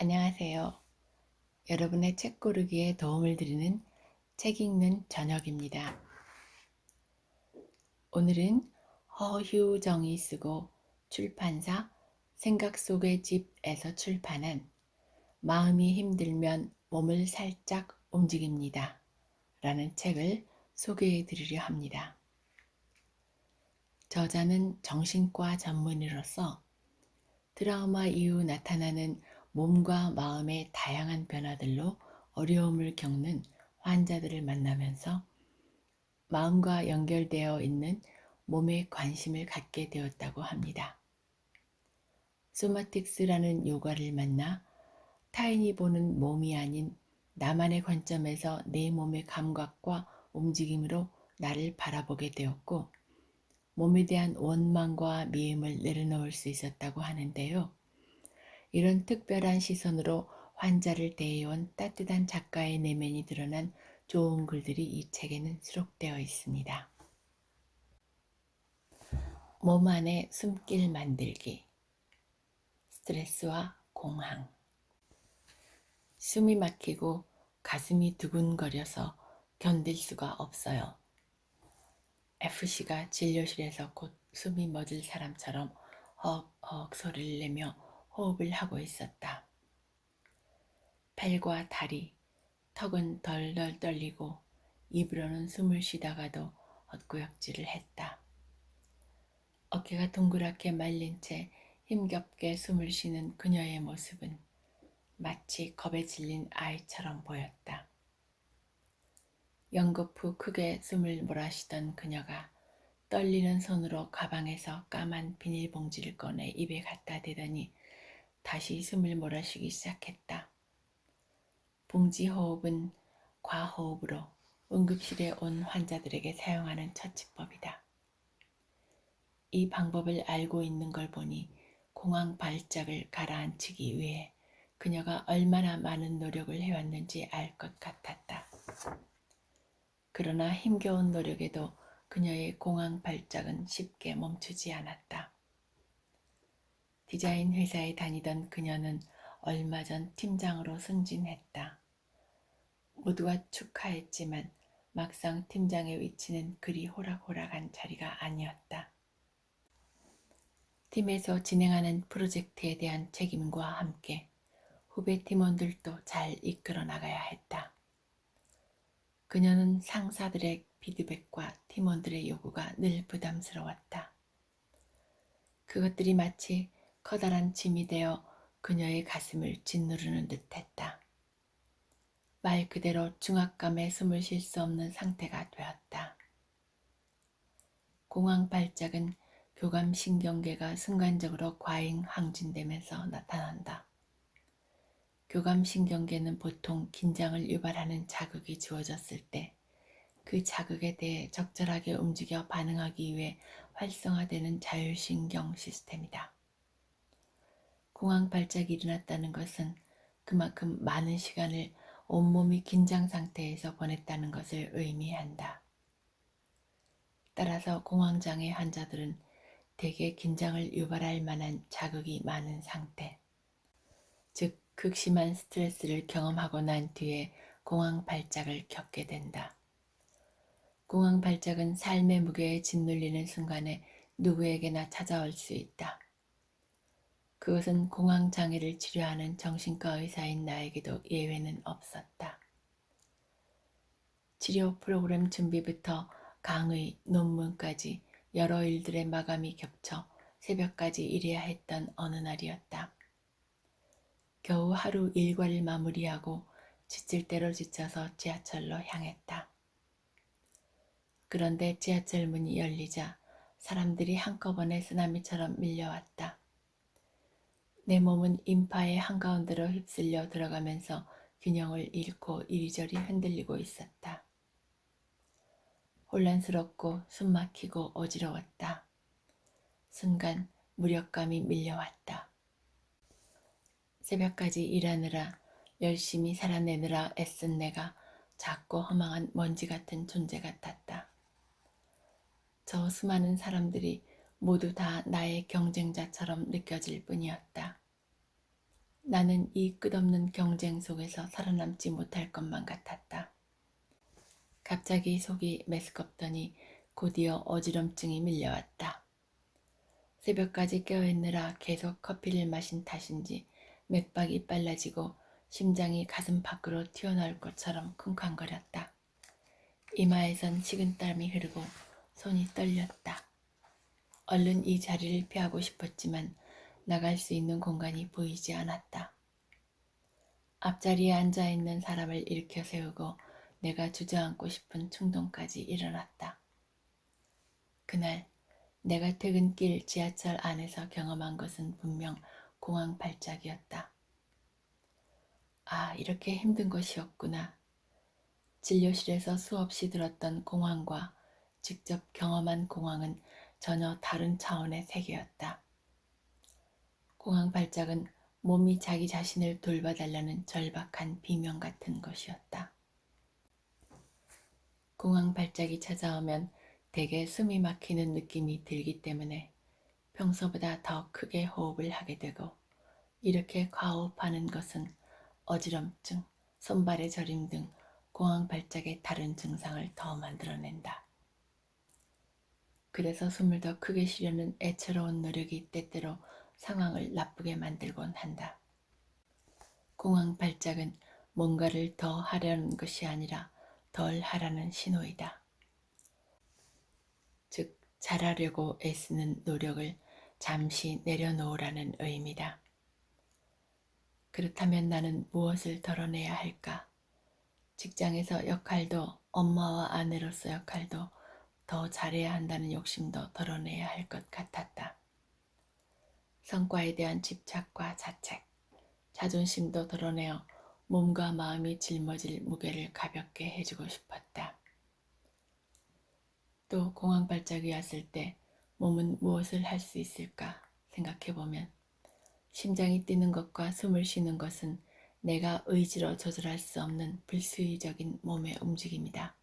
안녕하세요. 여러분의 책 고르기에 도움을 드리는 책 읽는 저녁입니다. 오늘은 허휴정이 쓰고 출판사 생각 속의 집에서 출판한 마음이 힘들면 몸을 살짝 움직입니다. 라는 책을 소개해 드리려 합니다. 저자는 정신과 전문의로서 트라우마 이후 나타나는 몸과 마음의 다양한 변화들로 어려움을 겪는 환자들을 만나면서 마음과 연결되어 있는 몸에 관심을 갖게 되었다고 합니다. 소마틱스라는 요가를 만나 타인이 보는 몸이 아닌 나만의 관점에서 내 몸의 감각과 움직임으로 나를 바라보게 되었고 몸에 대한 원망과 미움을 내려놓을 수 있었다고 하는데요. 이런 특별한 시선으로 환자를 대해온 따뜻한 작가의 내면이 드러난 좋은 글들이 이 책에는 수록되어 있습니다. 몸 안에 숨길 만들기, 스트레스와 공황. 숨이 막히고 가슴이 두근거려서 견딜 수가 없어요. FC가 진료실에서 곧 숨이 멎을 사람처럼 헉헉 소리를 내며 호흡을 하고 있었다. 팔과 다리, 턱은 덜덜 떨리고 입으로는 숨을 쉬다가도 헛구역질을 했다. 어깨가 동그랗게 말린 채 힘겹게 숨을 쉬는 그녀의 모습은 마치 겁에 질린 아이처럼 보였다. 연급 후 크게 숨을 몰아쉬던 그녀가 떨리는 손으로 가방에서 까만 비닐봉지를 꺼내 입에 갖다 대더니 다시 숨을 몰아쉬기 시작했다. 봉지 호흡은 과호흡으로 응급실에 온 환자들에게 사용하는 처치법이다. 이 방법을 알고 있는 걸 보니 공황 발작을 가라앉히기 위해 그녀가 얼마나 많은 노력을 해왔는지 알 것 같았다. 그러나 힘겨운 노력에도 그녀의 공황 발작은 쉽게 멈추지 않았다. 디자인 회사에 다니던 그녀는 얼마 전 팀장으로 승진했다. 모두가 축하했지만 막상 팀장의 위치는 그리 호락호락한 자리가 아니었다. 팀에서 진행하는 프로젝트에 대한 책임과 함께 후배 팀원들도 잘 이끌어 나가야 했다. 그녀는 상사들의 피드백과 팀원들의 요구가 늘 부담스러웠다. 그것들이 마치 커다란 짐이 되어 그녀의 가슴을 짓누르는 듯했다. 말 그대로 중압감에 숨을 쉴 수 없는 상태가 되었다. 공황 발작은 교감신경계가 순간적으로 과잉 항진되면서 나타난다. 교감신경계는 보통 긴장을 유발하는 자극이 주어졌을 때 그 자극에 대해 적절하게 움직여 반응하기 위해 활성화되는 자율신경 시스템이다. 공황 발작이 일어났다는 것은 그만큼 많은 시간을 온몸이 긴장 상태에서 보냈다는 것을 의미한다. 따라서 공황장애 환자들은 대개 긴장을 유발할 만한 자극이 많은 상태, 즉 극심한 스트레스를 경험하고 난 뒤에 공황 발작을 겪게 된다. 공황 발작은 삶의 무게에 짓눌리는 순간에 누구에게나 찾아올 수 있다. 그것은 공황 장애를 치료하는 정신과 의사인 나에게도 예외는 없었다. 치료 프로그램 준비부터 강의, 논문까지 여러 일들의 마감이 겹쳐 새벽까지 일해야 했던 어느 날이었다. 겨우 하루 일과를 마무리하고 지칠 대로 지쳐서 지하철로 향했다. 그런데 지하철 문이 열리자 사람들이 한꺼번에 쓰나미처럼 밀려왔다. 내 몸은 인파의 한가운데로 휩쓸려 들어가면서 균형을 잃고 이리저리 흔들리고 있었다. 혼란스럽고 숨막히고 어지러웠다. 순간 무력감이 밀려왔다. 새벽까지 일하느라 열심히 살아내느라 애쓴 내가 작고 허망한 먼지 같은 존재 같았다. 저 수많은 사람들이 모두 다 나의 경쟁자처럼 느껴질 뿐이었다. 나는 이 끝없는 경쟁 속에서 살아남지 못할 것만 같았다. 갑자기 속이 메스껍더니 곧이어 어지럼증이 밀려왔다. 새벽까지 깨어있느라 계속 커피를 마신 탓인지 맥박이 빨라지고 심장이 가슴 밖으로 튀어나올 것처럼 쿵쾅거렸다. 이마에선 식은땀이 흐르고 손이 떨렸다. 얼른 이 자리를 피하고 싶었지만 나갈 수 있는 공간이 보이지 않았다. 앞자리에 앉아있는 사람을 일으켜 세우고 내가 주저앉고 싶은 충동까지 일어났다. 그날 내가 퇴근길 지하철 안에서 경험한 것은 분명 공황 발작이었다. 아, 이렇게 힘든 것이었구나. 진료실에서 수없이 들었던 공황과 직접 경험한 공황은 전혀 다른 차원의 세계였다. 공황 발작은 몸이 자기 자신을 돌봐달라는 절박한 비명 같은 것이었다. 공황 발작이 찾아오면 대개 숨이 막히는 느낌이 들기 때문에 평소보다 더 크게 호흡을 하게 되고, 이렇게 과호흡하는 것은 어지럼증, 손발의 저림 등 공황 발작의 다른 증상을 더 만들어낸다. 그래서 숨을 더 크게 쉬려는 애처로운 노력이 때때로 상황을 나쁘게 만들곤 한다. 공황 발작은 뭔가를 더 하려는 것이 아니라 덜 하라는 신호이다. 즉, 잘하려고 애쓰는 노력을 잠시 내려놓으라는 의미다. 그렇다면 나는 무엇을 덜어내야 할까? 직장에서 역할도 엄마와 아내로서 역할도 더 잘해야 한다는 욕심도 덜어내야 할 것 같았다. 성과에 대한 집착과 자책, 자존심도 덜어내어 몸과 마음이 짊어질 무게를 가볍게 해주고 싶었다. 또 공황 발작이 왔을 때 몸은 무엇을 할 수 있을까 생각해보면 심장이 뛰는 것과 숨을 쉬는 것은 내가 의지로 조절할 수 없는 불수의적인 몸의 움직임이다.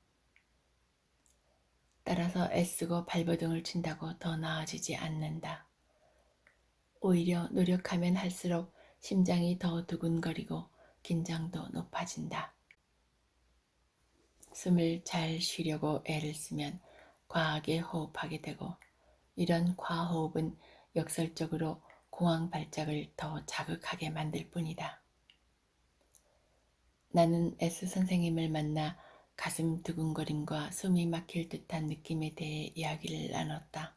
따라서 애쓰고 발버둥을 친다고 더 나아지지 않는다. 오히려 노력하면 할수록 심장이 더 두근거리고 긴장도 높아진다. 숨을 잘 쉬려고 애를 쓰면 과하게 호흡하게 되고, 이런 과호흡은 역설적으로 공황 발작을 더 자극하게 만들 뿐이다. 나는 S 선생님을 만나 가슴 두근거림과 숨이 막힐 듯한 느낌에 대해 이야기를 나눴다.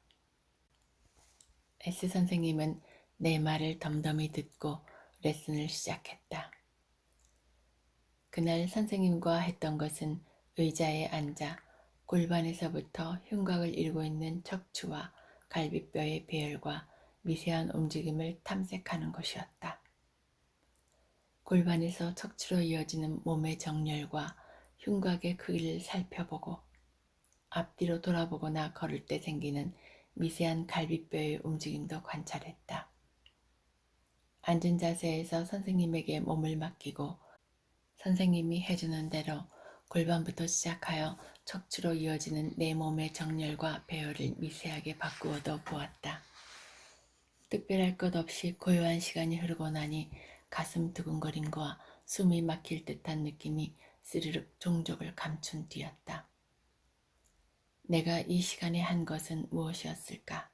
S 선생님은 내 말을 덤덤히 듣고 레슨을 시작했다. 그날 선생님과 했던 것은 의자에 앉아 골반에서부터 흉곽을 이루고 있는 척추와 갈비뼈의 배열과 미세한 움직임을 탐색하는 것이었다. 골반에서 척추로 이어지는 몸의 정렬과 흉곽의 크기를 살펴보고, 앞뒤로 돌아보거나 걸을 때 생기는 미세한 갈비뼈의 움직임도 관찰했다. 앉은 자세에서 선생님에게 몸을 맡기고 선생님이 해주는 대로 골반부터 시작하여 척추로 이어지는 내 몸의 정렬과 배열을 미세하게 바꾸어도 보았다. 특별할 것 없이 고요한 시간이 흐르고 나니 가슴 두근거림과 숨이 막힐 듯한 느낌이 스르륵 종족을 감춘 뒤였다. 내가 이 시간에 한 것은 무엇이었을까?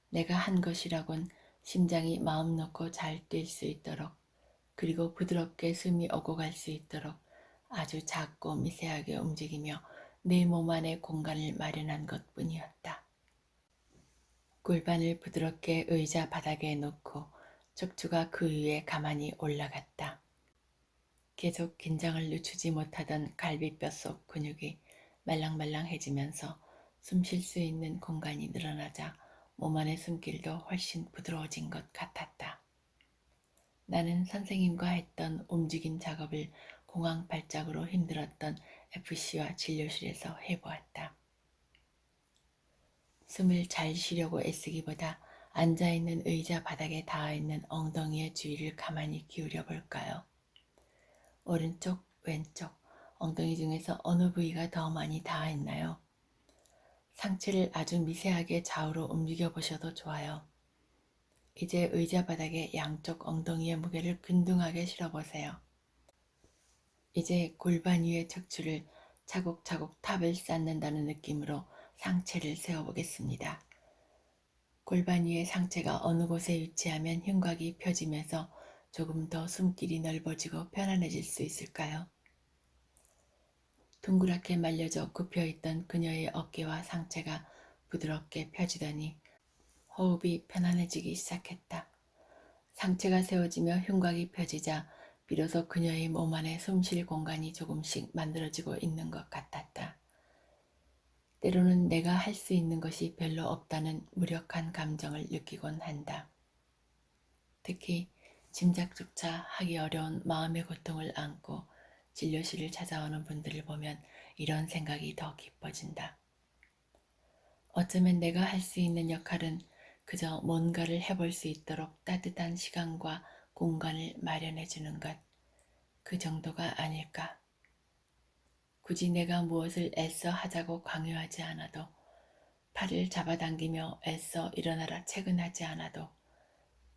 내가 한 것이라곤 심장이 마음 놓고 잘 뛸 수 있도록, 그리고 부드럽게 숨이 오고 갈 수 있도록 아주 작고 미세하게 움직이며 내 몸 안에 공간을 마련한 것뿐이었다. 골반을 부드럽게 의자 바닥에 놓고 척추가 그 위에 가만히 올라갔다. 계속 긴장을 늦추지 못하던 갈비뼈 속 근육이 말랑말랑해지면서 숨 쉴 수 있는 공간이 늘어나자 몸 안의 숨길도 훨씬 부드러워진 것 같았다. 나는 선생님과 했던 움직임 작업을 공황 발작으로 힘들었던 FC와 진료실에서 해보았다. 숨을 잘 쉬려고 애쓰기보다 앉아있는 의자 바닥에 닿아있는 엉덩이의 주위를 가만히 기울여 볼까요? 오른쪽, 왼쪽, 엉덩이 중에서 어느 부위가 더 많이 닿아있나요? 상체를 아주 미세하게 좌우로 움직여 보셔도 좋아요. 이제 의자 바닥에 양쪽 엉덩이의 무게를 균등하게 실어보세요. 이제 골반 위의 척추를 차곡차곡 탑을 쌓는다는 느낌으로 상체를 세워보겠습니다. 골반 위의 상체가 어느 곳에 위치하면 흉곽이 펴지면서 조금 더 숨길이 넓어지고 편안해질 수 있을까요? 둥그랗게 말려져 굽혀있던 그녀의 어깨와 상체가 부드럽게 펴지더니 호흡이 편안해지기 시작했다. 상체가 세워지며 흉곽이 펴지자 비로소 그녀의 몸 안에 숨쉴 공간이 조금씩 만들어지고 있는 것 같았다. 때로는 내가 할 수 있는 것이 별로 없다는 무력한 감정을 느끼곤 한다. 특히 짐작조차 하기 어려운 마음의 고통을 안고 진료실을 찾아오는 분들을 보면 이런 생각이 더 깊어진다. 어쩌면 내가 할 수 있는 역할은 그저 뭔가를 해볼 수 있도록 따뜻한 시간과 공간을 마련해 주는 것, 그 정도가 아닐까. 굳이 내가 무엇을 애써 하자고 강요하지 않아도, 팔을 잡아당기며 애써 일어나라 퇴근하지 않아도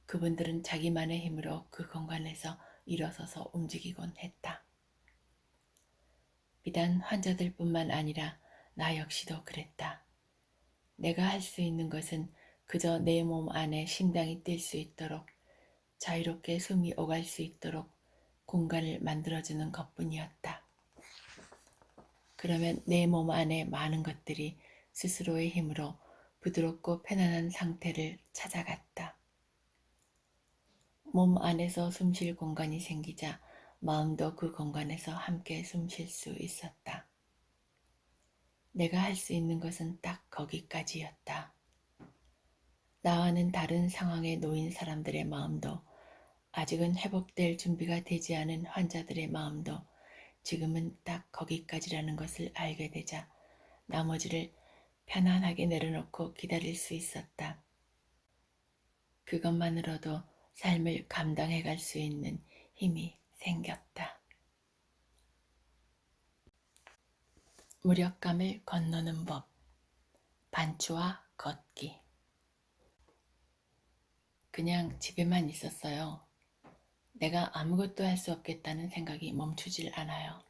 그분들은 자기만의 힘으로 그 공간에서 일어서서 움직이곤 했다. 비단 환자들뿐만 아니라 나 역시도 그랬다. 내가 할 수 있는 것은 그저 내 몸 안에 심장이 뛸 수 있도록, 자유롭게 숨이 오갈 수 있도록 공간을 만들어주는 것뿐이었다. 그러면 내 몸 안에 많은 것들이 스스로의 힘으로 부드럽고 편안한 상태를 찾아갔다. 몸 안에서 숨쉴 공간이 생기자 마음도 그 공간에서 함께 숨쉴 수 있었다. 내가 할 수 있는 것은 딱 거기까지였다. 나와는 다른 상황에 놓인 사람들의 마음도, 아직은 회복될 준비가 되지 않은 환자들의 마음도 지금은 딱 거기까지라는 것을 알게 되자 나머지를 편안하게 내려놓고 기다릴 수 있었다. 그것만으로도 삶을 감당해 갈 수 있는 힘이 생겼다. 무력감을 건너는 법. 반추와 걷기. 그냥 집에만 있었어요. 내가 아무것도 할 수 없겠다는 생각이 멈추질 않아요.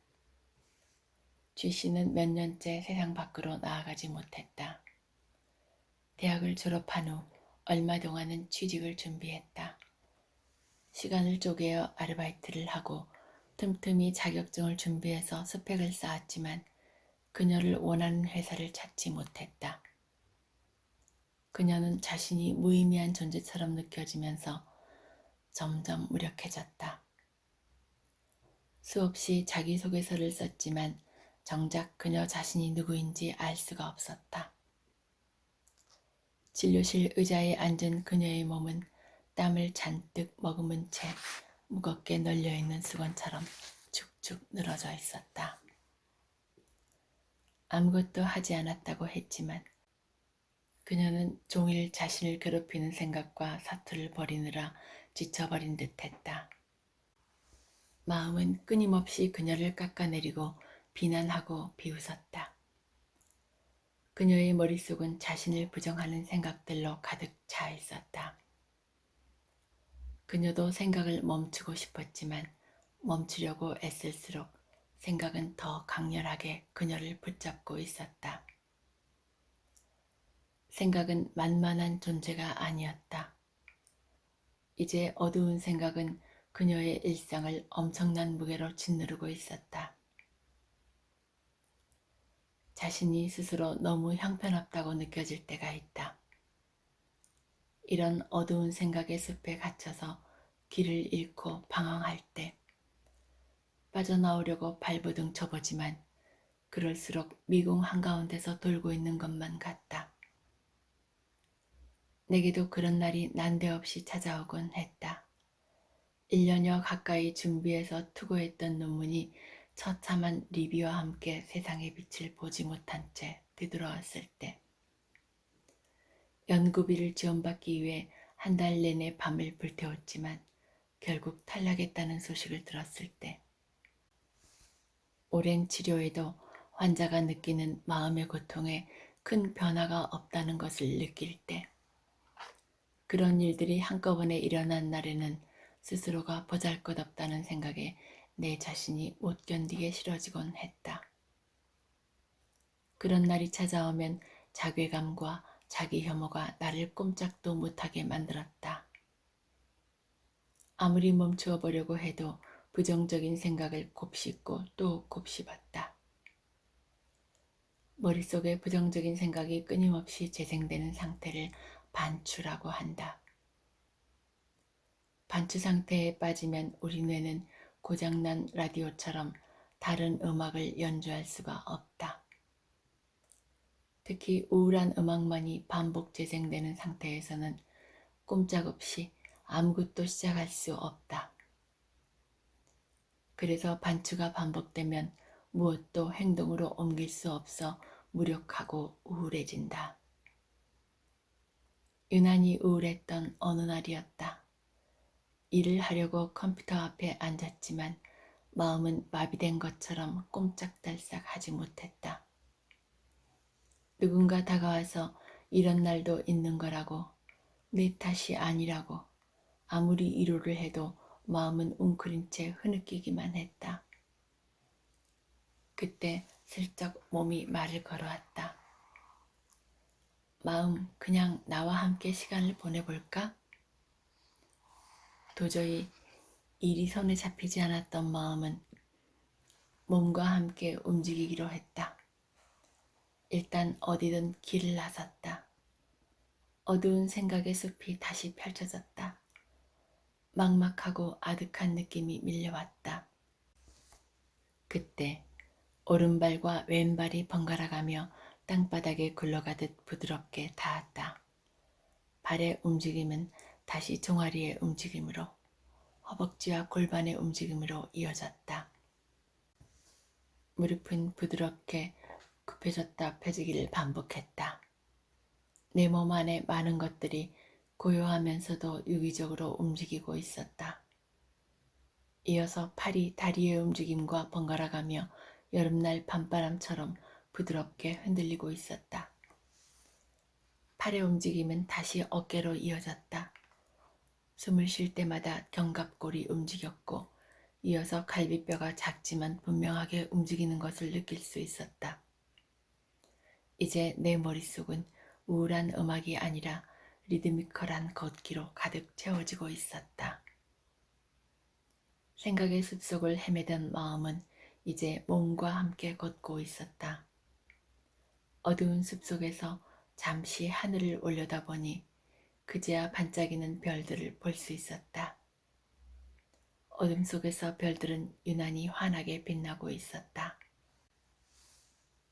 쥐 씨는 몇 년째 세상 밖으로 나아가지 못했다. 대학을 졸업한 후 얼마 동안은 취직을 준비했다. 시간을 쪼개어 아르바이트를 하고 틈틈이 자격증을 준비해서 스펙을 쌓았지만 그녀를 원하는 회사를 찾지 못했다. 그녀는 자신이 무의미한 존재처럼 느껴지면서 점점 무력해졌다. 수없이 자기소개서를 썼지만 정작 그녀 자신이 누구인지 알 수가 없었다. 진료실 의자에 앉은 그녀의 몸은 땀을 잔뜩 머금은 채 무겁게 널려있는 수건처럼 축축 늘어져 있었다. 아무것도 하지 않았다고 했지만 그녀는 종일 자신을 괴롭히는 생각과 사투를 벌이느라 지쳐버린 듯했다. 마음은 끊임없이 그녀를 깎아내리고 비난하고 비웃었다. 그녀의 머릿속은 자신을 부정하는 생각들로 가득 차 있었다. 그녀도 생각을 멈추고 싶었지만 멈추려고 애쓸수록 생각은 더 강렬하게 그녀를 붙잡고 있었다. 생각은 만만한 존재가 아니었다. 이제 어두운 생각은 그녀의 일상을 엄청난 무게로 짓누르고 있었다. 자신이 스스로 너무 형편없다고 느껴질 때가 있다. 이런 어두운 생각의 숲에 갇혀서 길을 잃고 방황할 때 빠져나오려고 발버둥 쳐보지만 그럴수록 미궁 한가운데서 돌고 있는 것만 같다. 내게도 그런 날이 난데없이 찾아오곤 했다. 1년여 가까이 준비해서 투고했던 논문이 처참한 리뷰와 함께 세상의 빛을 보지 못한 채 뒤돌아왔을 때, 연구비를 지원받기 위해 한 달 내내 밤을 불태웠지만 결국 탈락했다는 소식을 들었을 때, 오랜 치료에도 환자가 느끼는 마음의 고통에 큰 변화가 없다는 것을 느낄 때, 그런 일들이 한꺼번에 일어난 날에는 스스로가 보잘것없다는 생각에 내 자신이 못 견디게 싫어지곤 했다. 그런 날이 찾아오면 자괴감과 자기 혐오가 나를 꼼짝도 못하게 만들었다. 아무리 멈추어 보려고 해도 부정적인 생각을 곱씹고 또 곱씹었다. 머릿속에 부정적인 생각이 끊임없이 재생되는 상태를 반추라고 한다. 반추 상태에 빠지면 우리 뇌는 고장난 라디오처럼 다른 음악을 연주할 수가 없다. 특히 우울한 음악만이 반복 재생되는 상태에서는 꼼짝없이 아무것도 시작할 수 없다. 그래서 반추가 반복되면 무엇도 행동으로 옮길 수 없어 무력하고 우울해진다. 유난히 우울했던 어느 날이었다. 일을 하려고 컴퓨터 앞에 앉았지만 마음은 마비된 것처럼 꼼짝달싹 하지 못했다. 누군가 다가와서 이런 날도 있는 거라고, 내 탓이 아니라고 아무리 위로를 해도 마음은 웅크린 채 흐느끼기만 했다. 그때 슬쩍 몸이 말을 걸어왔다. 마음, 그냥 나와 함께 시간을 보내볼까? 도저히 일이 손에 잡히지 않았던 마음은 몸과 함께 움직이기로 했다. 일단 어디든 길을 나섰다. 어두운 생각의 숲이 다시 펼쳐졌다. 막막하고 아득한 느낌이 밀려왔다. 그때 오른발과 왼발이 번갈아가며 땅바닥에 굴러가듯 부드럽게 닿았다. 발의 움직임은 다시 종아리의 움직임으로, 허벅지와 골반의 움직임으로 이어졌다. 무릎은 부드럽게 굽혀졌다 펴지기를 반복했다. 내 몸 안에 많은 것들이 고요하면서도 유기적으로 움직이고 있었다. 이어서 팔이 다리의 움직임과 번갈아가며 여름날 밤바람처럼 부드럽게 흔들리고 있었다. 팔의 움직임은 다시 어깨로 이어졌다. 숨을 쉴 때마다 견갑골이 움직였고 이어서 갈비뼈가 작지만 분명하게 움직이는 것을 느낄 수 있었다. 이제 내 머릿속은 우울한 음악이 아니라 리드미컬한 걷기로 가득 채워지고 있었다. 생각의 숲속을 헤매던 마음은 이제 몸과 함께 걷고 있었다. 어두운 숲속에서 잠시 하늘을 올려다보니 그제야 반짝이는 별들을 볼 수 있었다. 어둠 속에서 별들은 유난히 환하게 빛나고 있었다.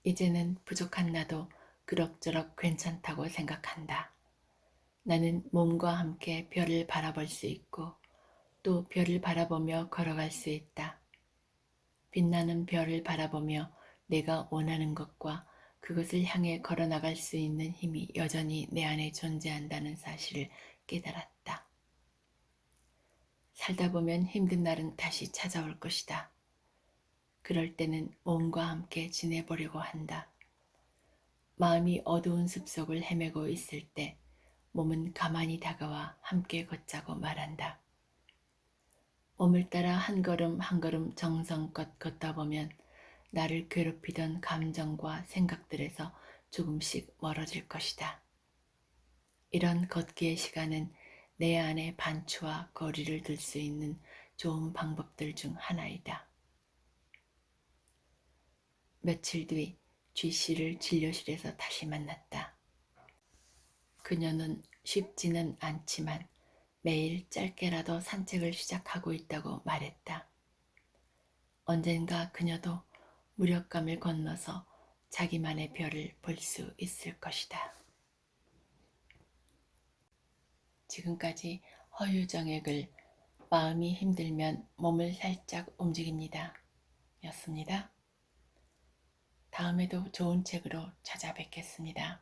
이제는 부족한 나도 그럭저럭 괜찮다고 생각한다. 나는 몸과 함께 별을 바라볼 수 있고 또 별을 바라보며 걸어갈 수 있다. 빛나는 별을 바라보며 내가 원하는 것과 그것을 향해 걸어나갈 수 있는 힘이 여전히 내 안에 존재한다는 사실을 깨달았다. 살다 보면 힘든 날은 다시 찾아올 것이다. 그럴 때는 몸과 함께 지내보려고 한다. 마음이 어두운 숲속을 헤매고 있을 때 몸은 가만히 다가와 함께 걷자고 말한다. 몸을 따라 한 걸음 한 걸음 정성껏 걷다 보면 나를 괴롭히던 감정과 생각들에서 조금씩 멀어질 것이다. 이런 걷기의 시간은 내 안에 반추와 거리를 둘 수 있는 좋은 방법들 중 하나이다. 며칠 뒤 G씨를 진료실에서 다시 만났다. 그녀는 쉽지는 않지만 매일 짧게라도 산책을 시작하고 있다고 말했다. 언젠가 그녀도 무력감을 건너서 자기만의 별을 볼 수 있을 것이다. 지금까지 허유정의 글 마음이 힘들면 몸을 살짝 움직입니다. 였습니다. 다음에도 좋은 책으로 찾아뵙겠습니다.